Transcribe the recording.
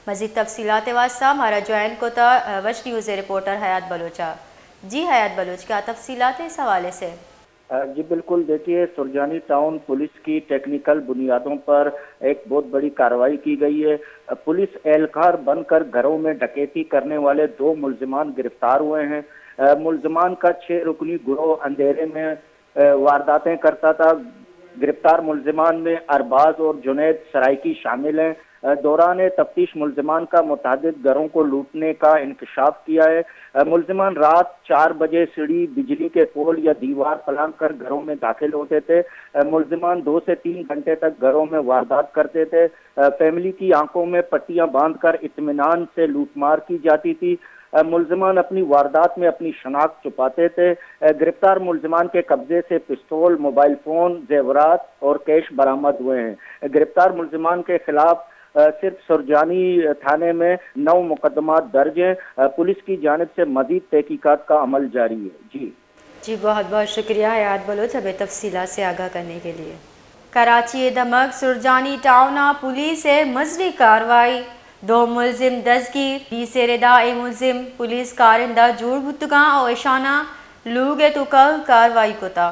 مزید تفصیلات واسطہ ہمارا جوائن کو تھا وش نیوز رپورٹر حیات بلوچا۔ جی حیات بلوچ، کیا تفصیلات ہیں اس حوالے سے؟ جی بالکل، دیکھیے سرجانی ٹاؤن پولیس کی ٹیکنیکل بنیادوں پر ایک بہت بڑی کارروائی کی گئی ہے۔ پولیس اہلکار بن کر گھروں میں ڈکیتی کرنے والے 2 ملزمان گرفتار ہوئے ہیں۔ ملزمان کا 6 رکنی گروہ اندھیرے میں وارداتیں کرتا تھا۔ گرفتار ملزمان میں ارباز اور جنید سرائکی شامل ہیں۔ دوران تفتیش ملزمان کا متعدد گھروں کو لوٹنے کا انکشاف کیا ہے۔ ملزمان رات 4 بجے سیڑھی، بجلی کے پول یا دیوار پلانگ کر گھروں میں داخل ہوتے تھے۔ ملزمان 2 سے 3 گھنٹے تک گھروں میں واردات کرتے تھے۔ فیملی کی آنکھوں میں پٹیاں باندھ کر اطمینان سے لوٹ مار کی جاتی تھی۔ ملزمان اپنی واردات میں اپنی شناخت چھپاتے تھے۔ گرفتار ملزمان کے قبضے سے پستول، موبائل فون، زیورات اور کیش برآمد ہوئے ہیں۔ گرفتار ملزمان کے خلاف صرف سرجانی تھانے میں 9 مقدمات درج ہیں۔ پولیس کی جانب سے مزید تحقیقات کا عمل جاری ہے۔ جی بہت بہت شکریہ حیات بلوچ ہمیں تفصیلات سے آگاہ کرنے کے لیے۔ کراچی دھمک سرجانی ٹاؤن پولیس مزری کاروائی، 2 ملزم دستگیر، 20 ردا ملزم پولیس کارندہ جوڑ بتگاں اور اشانہ لوگ تو کل کاروائی کو تھا۔